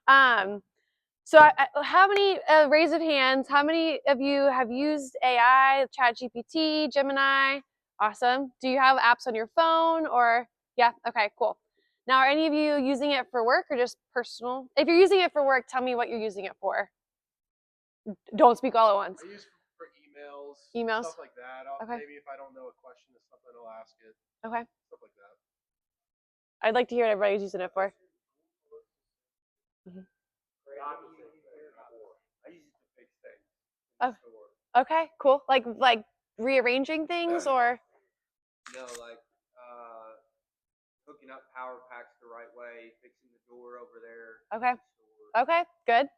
So how many, raise of hands, how many of you have used AI, ChatGPT, Gemini? Awesome. Do you have apps on your phone or, yeah, okay, cool. Now, are any of you using it for work or just personal? If you're using it for work, tell me what you're using it for. Don't speak all at once. I use it for emails, Emails? stuff like that. Okay. Maybe if I don't know a question or something, I'll ask it. Okay. Stuff like that. I'd like to hear what everybody's using it for. Mhm. I use it to fix things. Oh, okay, cool. Like rearranging things or? No, like hooking up power packs the right way, fixing the door over there. Okay. Okay, good.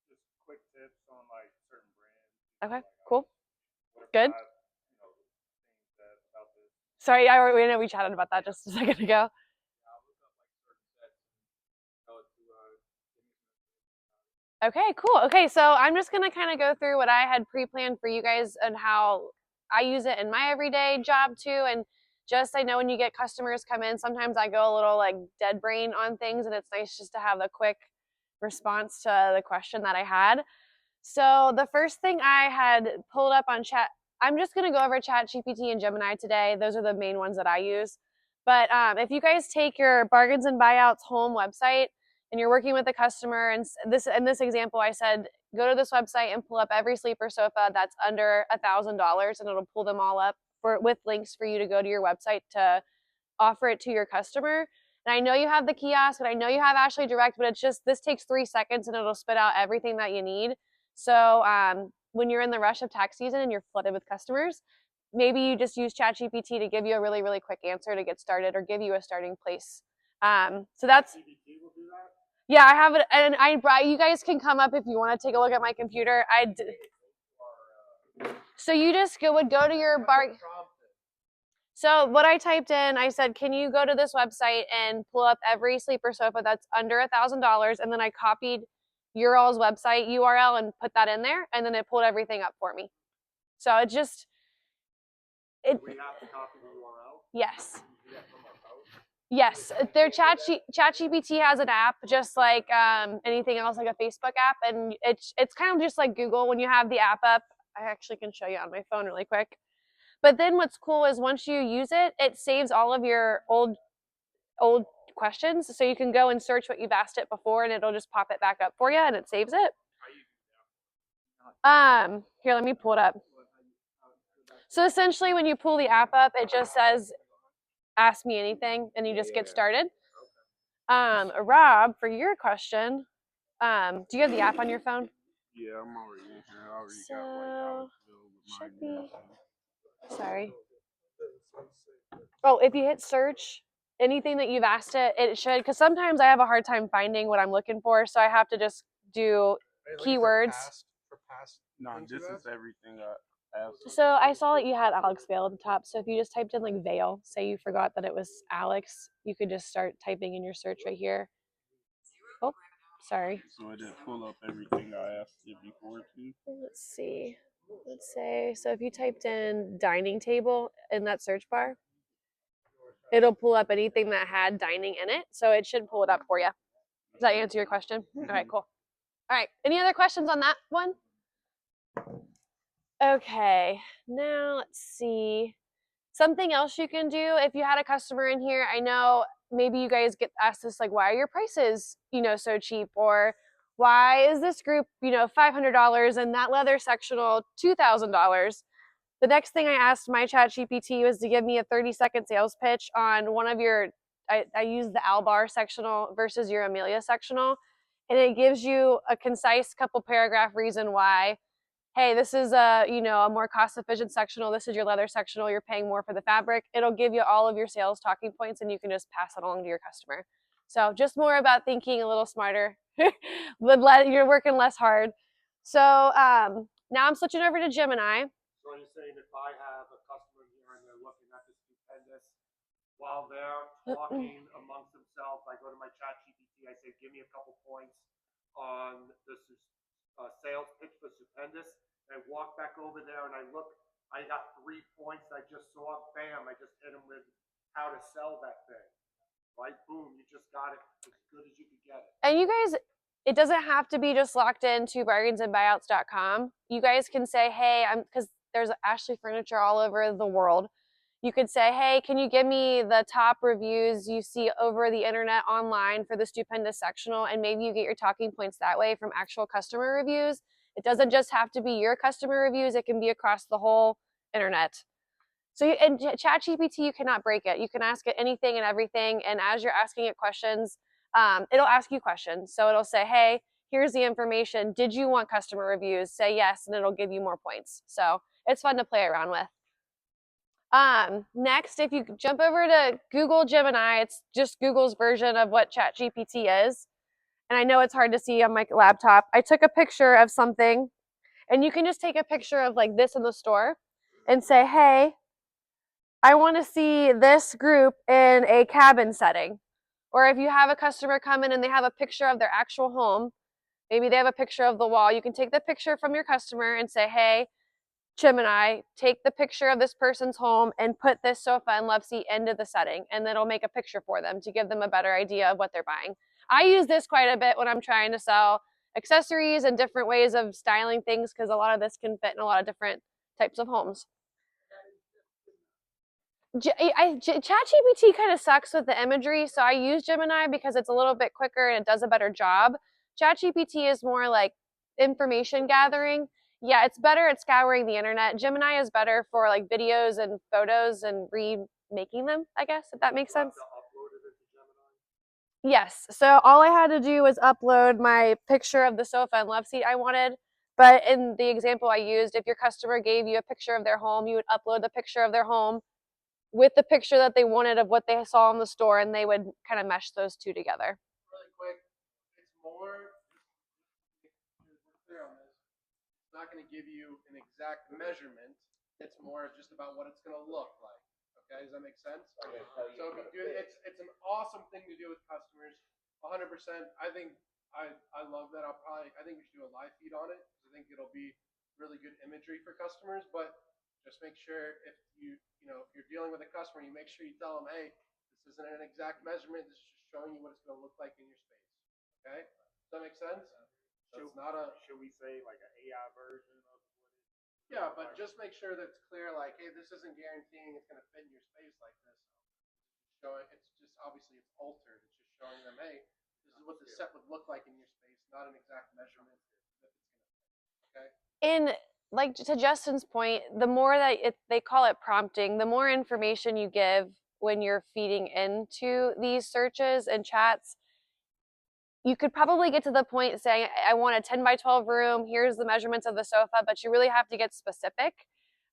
Just quick tips on like certain brands. Okay, cool. Good. Sorry, we know we chatted about that just a second ago. Okay, cool. Okay, so I'm just gonna kind of go through what I had pre-planned for you guys and how I use it in my everyday job too. And just I know when you get customers come in, sometimes I go a little like dead brain on things, and it's nice just to have a quick response to the question that I had. So the first thing I had pulled up on chat, I'm just gonna go over ChatGPT and Gemini today. Those are the main ones that I use. But if you guys take your Bargains and Buyouts home website and you're working with a customer, and this example, I said go to this website and pull up every sleeper sofa that's under $1,000, and it'll pull them all up with links for you to go to your website to offer it to your customer. And I know you have the kiosk, and I know you have Ashley Direct, but it's just this takes 3 seconds and it'll spit out everything that you need. So when you're in the rush of tax season and you're flooded with customers, maybe you just use ChatGPT to give you a really, really quick answer to get started or give you a starting place. So that's, yeah, I have it, and you guys can come up if you want to take a look at my computer. So you just would go to your bar. So what I typed in, I said, can you go to this website and pull up every sleeper sofa that's under $1,000? And then I copied your all's website URL and put that in there, and then it pulled everything up for me. So it just, it. We have to copy the URL. Yes. Yes, their ChatGPT has an app just like anything else, like a Facebook app, and it's kind of just like Google. When you have the app up, I actually can show you on my phone really quick. But then what's cool is once you use it, it saves all of your old questions, so you can go and search what you've asked it before, and it'll just pop it back up for you, and it saves it. Here, let me pull it up. So essentially, when you pull the app up, it just says, "Ask me anything," and you just get started. Rob, for your question, do you have the app on your phone? Yeah, I'm already in here. I already So, got like should be. Sorry. Oh, if you hit search, anything that you've asked it, it should, because sometimes I have a hard time finding what I'm looking for, so I have to just do keywords. No, this is everything I asked. So I saw that you had Alex Vale at the top, so if you just typed in like Vale, say you forgot that it was Alex, you could just start typing in your search right here. Oh, sorry. So it didn't pull up everything I asked it before too. Let's see. Let's say, so if you typed in dining table in that search bar, it'll pull up anything that had dining in it. So it should pull it up for you. Does that answer your question? All right, cool. All right, any other questions on that one? Okay, now let's see. Something else you can do if you had a customer in here, I know maybe you guys get asked this, like, why are your prices, so cheap? Or why is this group, $500 and that leather sectional $2,000? The next thing I asked my ChatGPT was to give me a 30-second sales pitch on one of your, I use the Albar sectional versus your Amelia sectional, and it gives you a concise couple paragraph reason why, hey, this is a more cost efficient sectional, this is your leather sectional, you're paying more for the fabric. It'll give you all of your sales talking points, and you can just pass it along to your customer. So just more about thinking a little smarter. You're working less hard. So now I'm switching over to Gemini. So are you saying if I have a customer here and they're looking at this stupendous, while they're talking amongst themselves, I go to my ChatGPT, I say, give me a couple points on the sales pitch for stupendous. And I walk back over there and I look, I got 3 points I just saw, bam, I just hit them with how to sell that thing. Right, boom, you just got it as good as you could get it. And you guys, it doesn't have to be just locked into bargainsandbuyouts.com. You guys can say, hey, because there's Ashley Furniture all over the world. You could say, hey, can you give me the top reviews you see over the internet online for the Stupendous sectional? And maybe you get your talking points that way from actual customer reviews. It doesn't just have to be your customer reviews. It can be across the whole internet. So in ChatGPT, you cannot break it. You can ask it anything and everything. And as you're asking it questions, it'll ask you questions. So it'll say, hey, here's the information. Did you want customer reviews? Say yes, and it'll give you more points. So it's fun to play around with. Next, if you jump over to Google Gemini, it's just Google's version of what ChatGPT is. And I know it's hard to see on my laptop. I took a picture of something, and you can just take a picture of like this in the store and say, hey, I want to see this group in a cabin setting. Or if you have a customer come in and they have a picture of their actual home, maybe they have a picture of the wall, you can take the picture from your customer and say, hey, Gemini, take the picture of this person's home and put this sofa and love seat into the setting, and then it'll make a picture for them to give them a better idea of what they're buying. I use this quite a bit when I'm trying to sell accessories and different ways of styling things, because a lot of this can fit in a lot of different types of homes. ChatGPT kind of sucks with the imagery, so I use Gemini because it's a little bit quicker and it does a better job. ChatGPT is more like information gathering. Yeah, it's better at scouring the internet. Gemini is better for like videos and photos and remaking them, I guess, if that makes sense. Yes, so all I had to do was upload my picture of the sofa and love seat I wanted. But in the example I used, if your customer gave you a picture of their home, you would upload the picture of their home with the picture that they wanted of what they saw in the store, and they would kind of mesh those two together. Really quick, it's more, we're clear on this, it's not going to give you an exact measurement, it's more just about what it's going to look like. Okay, does that make sense? Okay. So it's an awesome thing to do with customers, 100%. I think I love that. I think we should do a live feed on it. I think it'll be really good imagery for customers, but just make sure if if you're dealing with a customer, you make sure you tell them, hey, this isn't an exact measurement. This is just showing you what it's going to look like in your space. Okay, does that make sense? Should we say like an AI version of what it? Yeah, but just make sure that it's clear. Like, hey, this isn't guaranteeing it's going to fit in your space like this. Showing it's just obviously it's altered. It's just showing them, hey, this is what the set would look like in your space, not an exact measurement that it's going to fit. Okay. In like to Justin's point, the more that they call it prompting, the more information you give when you're feeding into these searches and chats, you could probably get to the point saying, I want a 10 by 12 room, here's the measurements of the sofa, but you really have to get specific.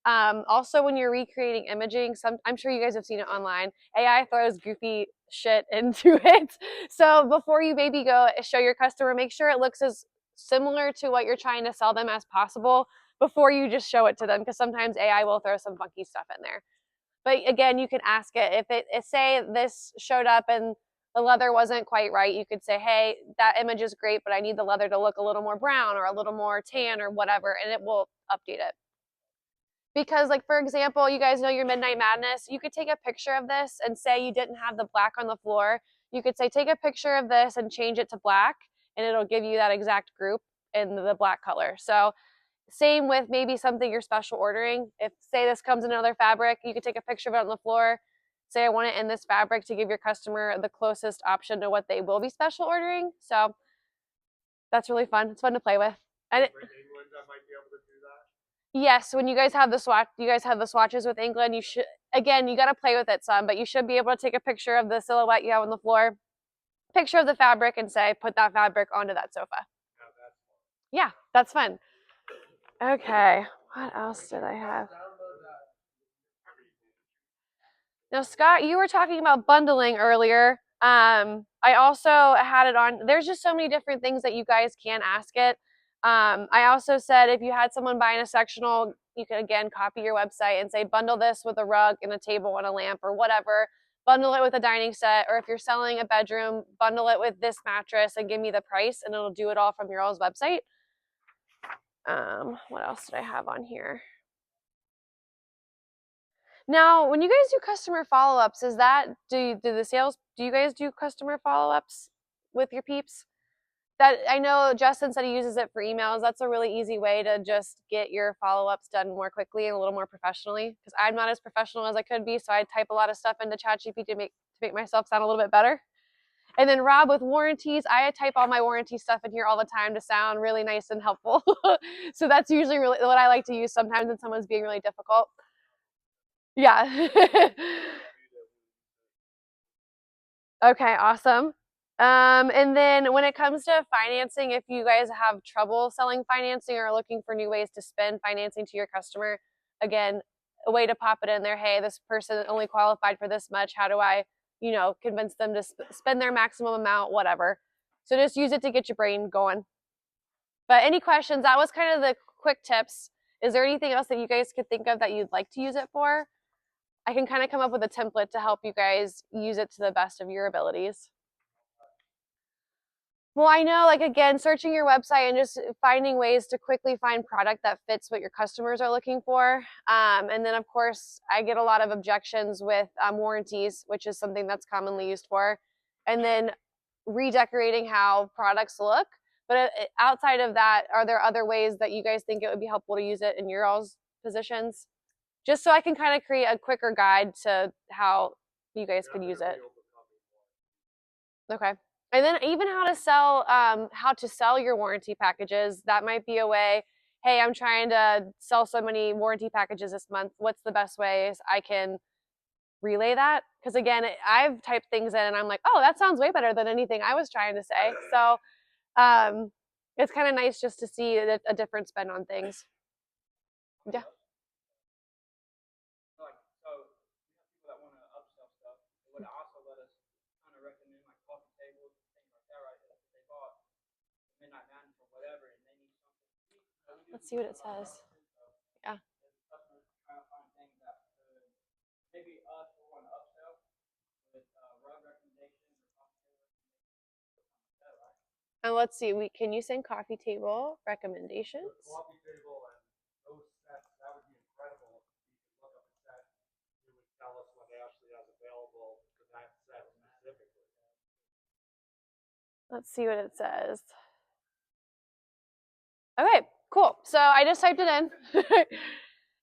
Also, when you're recreating imaging, I'm sure you guys have seen it online, AI throws goofy shit into it. So before you maybe go show your customer, make sure it looks as similar to what you're trying to sell them as possible before you just show it to them, because sometimes AI will throw some funky stuff in there. But again, you can ask it. If say this showed up and the leather wasn't quite right, you could say, hey, that image is great, but I need the leather to look a little more brown or a little more tan or whatever, and it will update it. Because like, for example, you guys know your Midnight Madness, you could take a picture of this and say you didn't have the black on the floor. You could say, take a picture of this and change it to black, and it'll give you that exact group in the black color. So same with maybe something you're special ordering. If say this comes in another fabric, you could take a picture of it on the floor, say I want it in this fabric to give your customer the closest option to what they will be special ordering. So that's really fun. It's fun to play with. And England that might be able to do that? yes, when you guys have the swatches with England, you should, again, you got to play with it some, but you should be able to take a picture of the silhouette you have on the floor, picture of the fabric, and say, put that fabric onto that sofa. Yeah, that's fun. Okay, what else did I have? Now, Scott, you were talking about bundling earlier. I also had it on. There's just so many different things that you guys can ask it. I also said if you had someone buying a sectional, you could, again, copy your website and say, bundle this with a rug and a table and a lamp or whatever. Bundle it with a dining set. Or if you're selling a bedroom, bundle it with this mattress and give me the price, and it'll do it all from your all's website. What else did I have on here? Now, when you guys do customer follow-ups, do you guys do customer follow-ups with your peeps? that I know Justin said he uses it for emails. That's a really easy way to just get your follow-ups done more quickly and a little more professionally, because I'm not as professional as I could be, so I type a lot of stuff into ChatGPT to make myself sound a little bit better. And then Rob, with warranties, I type all my warranty stuff in here all the time to sound really nice and helpful. So that's usually really what I like to use sometimes when someone's being really difficult. Yeah. Okay, awesome. And then when it comes to financing, if you guys have trouble selling financing or looking for new ways to spend financing to your customer, again, a way to pop it in there. Hey, this person only qualified for this much. How do I, convince them to spend their maximum amount, whatever. So just use it to get your brain going. But any questions? That was kind of the quick tips. Is there anything else that you guys could think of that you'd like to use it for? I can kind of come up with a template to help you guys use it to the best of your abilities. Well, I know, like, again, searching your website and just finding ways to quickly find product that fits what your customers are looking for. And then, of course, I get a lot of objections with warranties, which is something that's commonly used for. And then redecorating how products look. But outside of that, are there other ways that you guys think it would be helpful to use it in your all's positions? Just so I can kind of create a quicker guide to how you guys could use it. Okay. And then even how to sell your warranty packages. That might be a way. Hey, I'm trying to sell so many warranty packages this month. What's the best ways I can relay that? Because again, I've typed things in and I'm like, oh, that sounds way better than anything I was trying to say. So it's kind of nice just to see a different spin on things. Yeah. Like, so we have people that want to upsell stuff. It would also let us kind of recommend like coffee tables and things like that, right? If they bought Midnight Madness or whatever and they need something cheap, Let's see what it says. Yeah. Customers trying to find things that maybe us will want to upsell with rug recommendations or coffee table recommendations, something like that, right? And let's see, can you send coffee table recommendations? Coffee table and those sets, that would be incredible. You could look up a set, it would tell us what Ashley has available for that set specifically. Let's see what it says. Okay, cool. So I just typed it in.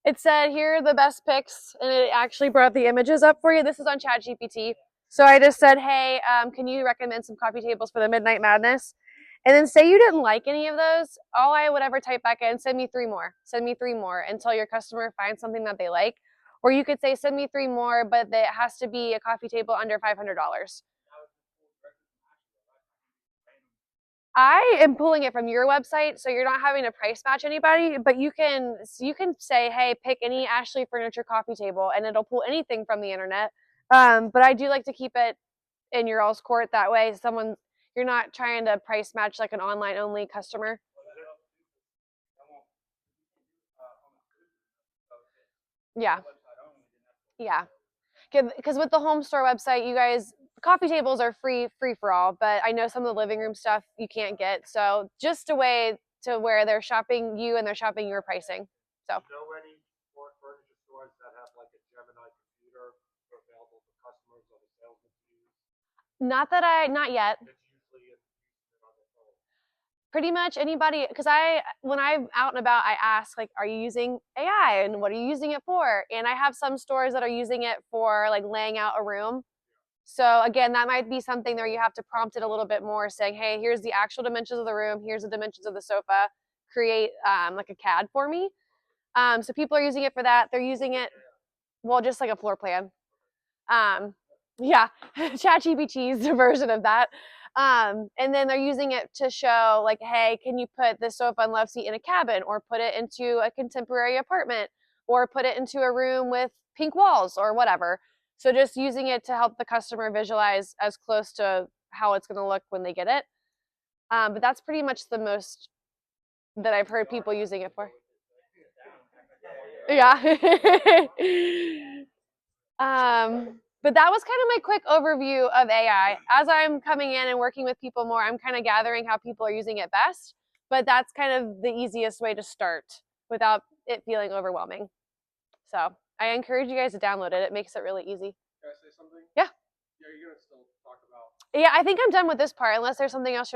It said, here are the best picks, and it actually brought the images up for you. This is on ChatGPT. So I just said, hey, can you recommend some coffee tables for the Midnight Madness? And then say you didn't like any of those, all I would ever type back in, send me 3 more. Send me 3 more until your customer finds something that they like. Or you could say, send me 3 more, but it has to be a coffee table under $500. I am pulling it from your website, so you're not having to price match anybody, but you can say, hey, pick any Ashley Furniture coffee table, and it'll pull anything from the internet. But I do like to keep it in your all's court. That way you're not trying to price match like an online only customer. Yeah. Yeah. Because with the home store website, you guys, coffee tables are free for all, but I know some of the living room stuff you can't get. So just a way to where they're shopping you and they're shopping your pricing. So. Do you know any furniture stores that have like a Gemini computer available for customers or the salesman to use? Not yet. It's usually on their phone. Pretty much anybody, because when I'm out and about, I ask, like, are you using AI and what are you using it for? And I have some stores that are using it for like laying out a room. So again, that might be something where you have to prompt it a little bit more, saying, hey, here's the actual dimensions of the room, here's the dimensions of the sofa, create like a CAD for me. So people are using it for that. They're using it, well, just like a floor plan. Yeah, ChatGPT's version of that. And then they're using it to show, like, hey, can you put the sofa and love seat in a cabin, or put it into a contemporary apartment, or put it into a room with pink walls or whatever. So just using it to help the customer visualize as close to how it's going to look when they get it. But that's pretty much the most that I've heard people using it for. Yeah. But that was kind of my quick overview of AI. As I'm coming in and working with people more, I'm kind of gathering how people are using it best. But that's kind of the easiest way to start without it feeling overwhelming. So I encourage you guys to download it. It makes it really easy. Can I say something? Yeah. Yeah, you're gonna still talk about. Yeah, I think I'm done with this part unless there's something else